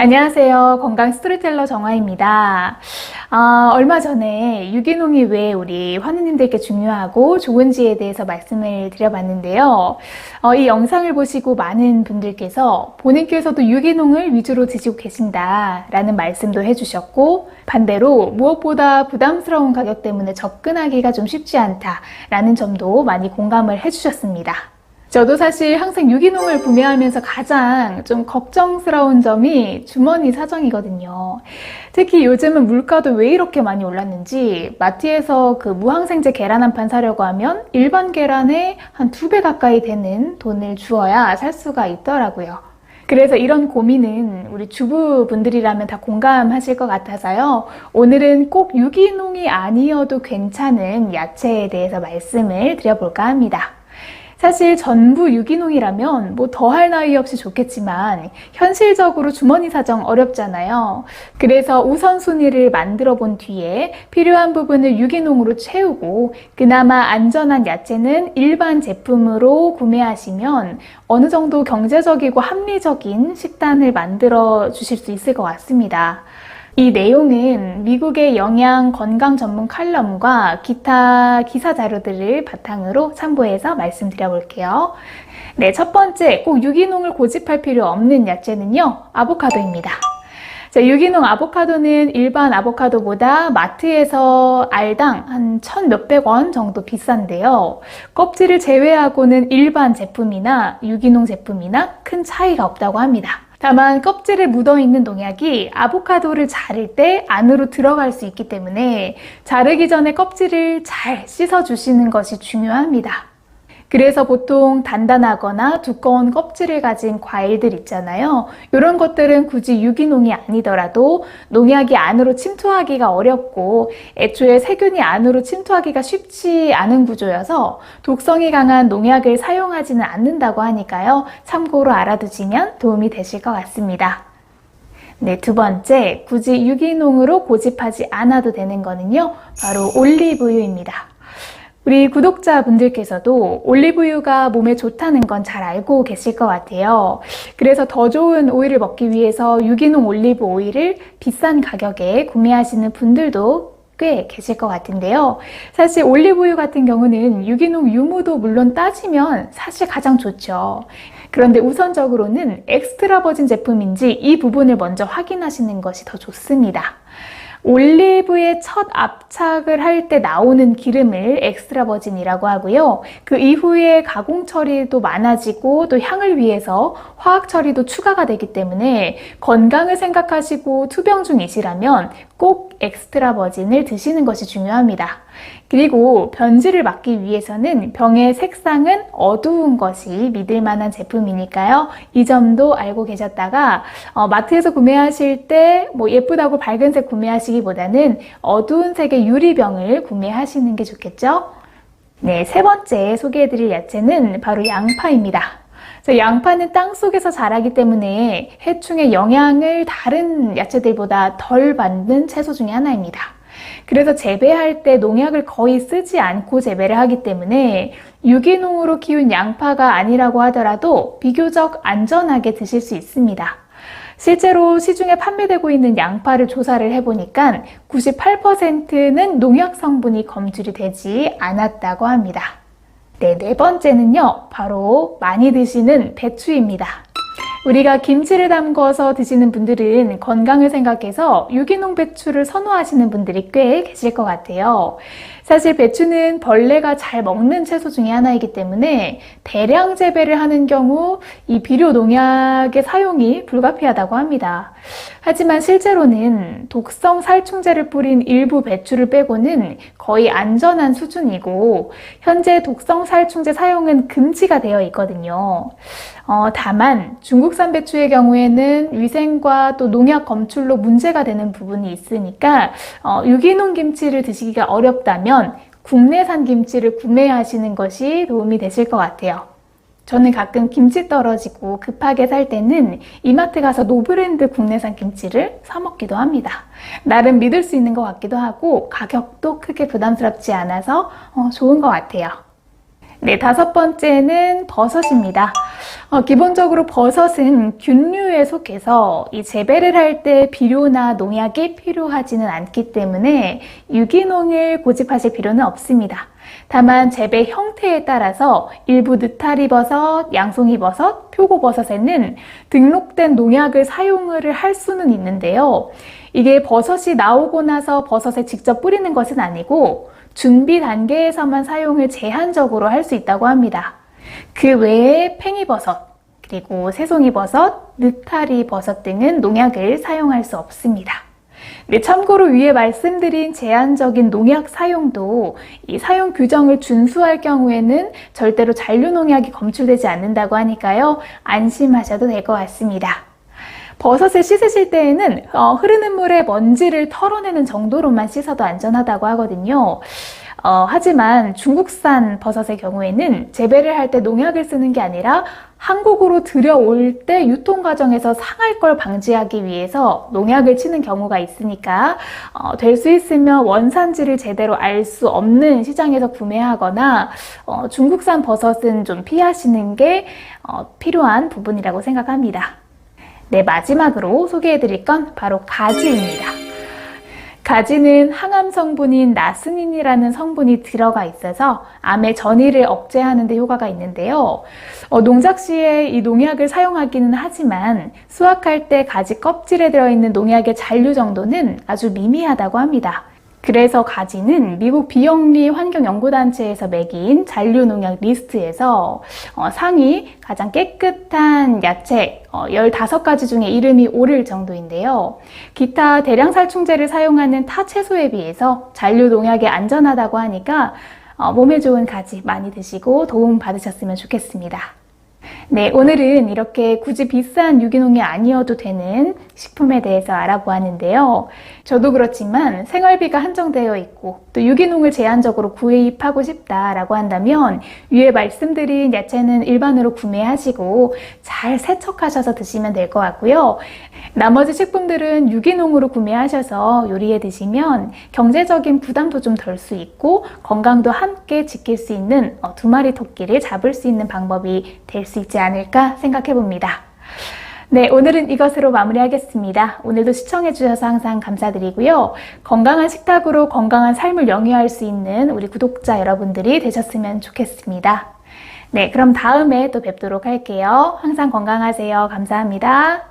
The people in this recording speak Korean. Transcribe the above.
안녕하세요. 건강 스토리텔러 정화입니다. 얼마 전에 유기농이 왜 우리 환우님들께 중요하고 좋은지에 대해서 말씀을 드려봤는데요. 이 영상을 보시고 많은 분들께서 본인께서도 유기농을 위주로 드시고 계신다라는 말씀도 해주셨고, 반대로 무엇보다 부담스러운 가격 때문에 접근하기가 좀 쉽지 않다라는 점도 많이 공감을 해주셨습니다. 저도 사실 항상 유기농을 구매하면서 가장 좀 걱정스러운 점이 주머니 사정이거든요. 특히 요즘은 물가도 왜 이렇게 많이 올랐는지 마트에서 그 무항생제 계란 한 판 사려고 하면 일반 계란에 한 2배 가까이 되는 돈을 주어야 살 수가 있더라고요. 그래서 이런 고민은 우리 주부분들이라면 다 공감하실 것 같아서요. 오늘은 꼭 유기농이 아니어도 괜찮은 야채에 대해서 말씀을 드려볼까 합니다. 사실 전부 유기농이라면 뭐 더할 나위 없이 좋겠지만 현실적으로 주머니 사정 어렵잖아요. 그래서 우선순위를 만들어 본 뒤에 필요한 부분을 유기농으로 채우고 그나마 안전한 야채는 일반 제품으로 구매하시면 어느 정도 경제적이고 합리적인 식단을 만들어 주실 수 있을 것 같습니다. 이 내용은 미국의 영양 건강 전문 칼럼과 기타 기사 자료들을 바탕으로 참고해서 말씀드려볼게요. 네, 첫 번째 꼭 유기농을 고집할 필요 없는 야채는요, 아보카도입니다. 자, 유기농 아보카도는 일반 아보카도보다 마트에서 알당 한 1,000몇백 원 정도 비싼데요. 껍질을 제외하고는 일반 제품이나 유기농 제품이나 큰 차이가 없다고 합니다. 다만 껍질에 묻어있는 농약이 아보카도를 자를 때 안으로 들어갈 수 있기 때문에 자르기 전에 껍질을 잘 씻어주시는 것이 중요합니다. 그래서 보통 단단하거나 두꺼운 껍질을 가진 과일들 있잖아요. 이런 것들은 굳이 유기농이 아니더라도 농약이 안으로 침투하기가 어렵고 애초에 세균이 안으로 침투하기가 쉽지 않은 구조여서 독성이 강한 농약을 사용하지는 않는다고 하니까요. 참고로 알아두시면 도움이 되실 것 같습니다. 네, 두 번째, 굳이 유기농으로 고집하지 않아도 되는 거는요, 바로 올리브유입니다. 우리 구독자분들께서도 올리브유가 몸에 좋다는 건 잘 알고 계실 것 같아요. 그래서 더 좋은 오일을 먹기 위해서 유기농 올리브 오일을 비싼 가격에 구매하시는 분들도 꽤 계실 것 같은데요. 사실 올리브유 같은 경우는 유기농 유무도 물론 따지면 사실 가장 좋죠. 그런데 우선적으로는 엑스트라 버진 제품인지 이 부분을 먼저 확인하시는 것이 더 좋습니다. 올리브의 첫 압착을 할 때 나오는 기름을 엑스트라 버진이라고 하고요. 그 이후에 가공 처리도 많아지고 또 향을 위해서 화학 처리도 추가가 되기 때문에 건강을 생각하시고 투병 중이시라면 꼭 엑스트라 버진을 드시는 것이 중요합니다. 그리고 변질을 막기 위해서는 병의 색상은 어두운 것이 믿을 만한 제품이니까요. 이 점도 알고 계셨다가 마트에서 구매하실 때 뭐 예쁘다고 밝은 색 구매하시기보다는 어두운 색의 유리병을 구매하시는 게 좋겠죠? 네, 세 번째 소개해드릴 야채는 바로 양파입니다. 양파는 땅속에서 자라기 때문에 해충의 영향을 다른 야채들보다 덜 받는 채소 중에 하나입니다. 그래서 재배할 때 농약을 거의 쓰지 않고 재배를 하기 때문에 유기농으로 키운 양파가 아니라고 하더라도 비교적 안전하게 드실 수 있습니다. 실제로 시중에 판매되고 있는 양파를 조사를 해보니까 98%는 농약 성분이 검출이 되지 않았다고 합니다. 네, 네 번째는요, 바로 많이 드시는 배추입니다. 우리가 김치를 담궈서 드시는 분들은 건강을 생각해서 유기농 배추를 선호하시는 분들이 꽤 계실 것 같아요. 사실 배추는 벌레가 잘 먹는 채소 중에 하나이기 때문에 대량 재배를 하는 경우 이 비료 농약의 사용이 불가피하다고 합니다. 하지만 실제로는 독성 살충제를 뿌린 일부 배추를 빼고는 거의 안전한 수준이고 현재 독성 살충제 사용은 금지가 되어 있거든요. 다만 중국산 배추의 경우에는 위생과 또 농약 검출로 문제가 되는 부분이 있으니까 유기농 김치를 드시기가 어렵다면 국내산 김치를 구매하시는 것이 도움이 되실 것 같아요. 저는 가끔 김치 떨어지고 급하게 살 때는 이마트 가서 노브랜드 국내산 김치를 사 먹기도 합니다. 나름 믿을 수 있는 것 같기도 하고 가격도 크게 부담스럽지 않아서 좋은 것 같아요. 네, 다섯 번째는 버섯입니다. 기본적으로 버섯은 균류에 속해서 이 재배를 할 때 비료나 농약이 필요하지는 않기 때문에 유기농을 고집하실 필요는 없습니다. 다만 재배 형태에 따라서 일부 느타리버섯, 양송이버섯, 표고버섯에는 등록된 농약을 사용을 할 수는 있는데요. 이게 버섯이 나오고 나서 버섯에 직접 뿌리는 것은 아니고 준비 단계에서만 사용을 제한적으로 할 수 있다고 합니다. 그 외에 팽이버섯, 그리고 새송이버섯, 느타리버섯 등은 농약을 사용할 수 없습니다. 네, 참고로 위에 말씀드린 제한적인 농약 사용도 이 사용 규정을 준수할 경우에는 절대로 잔류농약이 검출되지 않는다고 하니까요. 안심하셔도 될 것 같습니다. 버섯을 씻으실 때에는 흐르는 물에 먼지를 털어내는 정도로만 씻어도 안전하다고 하거든요. 하지만 중국산 버섯의 경우에는 재배를 할 때 농약을 쓰는 게 아니라 한국으로 들여올 때 유통 과정에서 상할 걸 방지하기 위해서 농약을 치는 경우가 있으니까 될 수 있으면 원산지를 제대로 알 수 없는 시장에서 구매하거나 중국산 버섯은 좀 피하시는 게 필요한 부분이라고 생각합니다. 네, 마지막으로 소개해드릴 건 바로 가지입니다. 가지는 항암 성분인 나스닌이라는 성분이 들어가 있어서 암의 전이를 억제하는 데 효과가 있는데요. 농작 시에 이 농약을 사용하기는 하지만 수확할 때 가지 껍질에 들어있는 농약의 잔류 정도는 아주 미미하다고 합니다. 그래서 가지는 미국 비영리 환경연구단체에서 매긴 잔류농약 리스트에서 상위 가장 깨끗한 야채 15가지 중에 이름이 오를 정도인데요. 기타 대량살충제를 사용하는 타 채소에 비해서 잔류농약이 안전하다고 하니까 몸에 좋은 가지 많이 드시고 도움 받으셨으면 좋겠습니다. 네, 오늘은 이렇게 굳이 비싼 유기농이 아니어도 되는 식품에 대해서 알아보았는데요. 저도 그렇지만 생활비가 한정되어 있고 또 유기농을 제한적으로 구입하고 싶다라고 한다면 위에 말씀드린 야채는 일반으로 구매하시고 잘 세척하셔서 드시면 될 것 같고요. 나머지 식품들은 유기농으로 구매하셔서 요리해 드시면 경제적인 부담도 좀 덜 수 있고 건강도 함께 지킬 수 있는 두 마리 토끼를 잡을 수 있는 방법이 될 수 있지 않을까 생각해 봅니다. 네, 오늘은 이것으로 마무리하겠습니다. 오늘도 시청해 주셔서 항상 감사드리고요. 건강한 식탁으로 건강한 삶을 영위할 수 있는 우리 구독자 여러분들이 되셨으면 좋겠습니다. 네, 그럼 다음에 또 뵙도록 할게요. 항상 건강하세요. 감사합니다.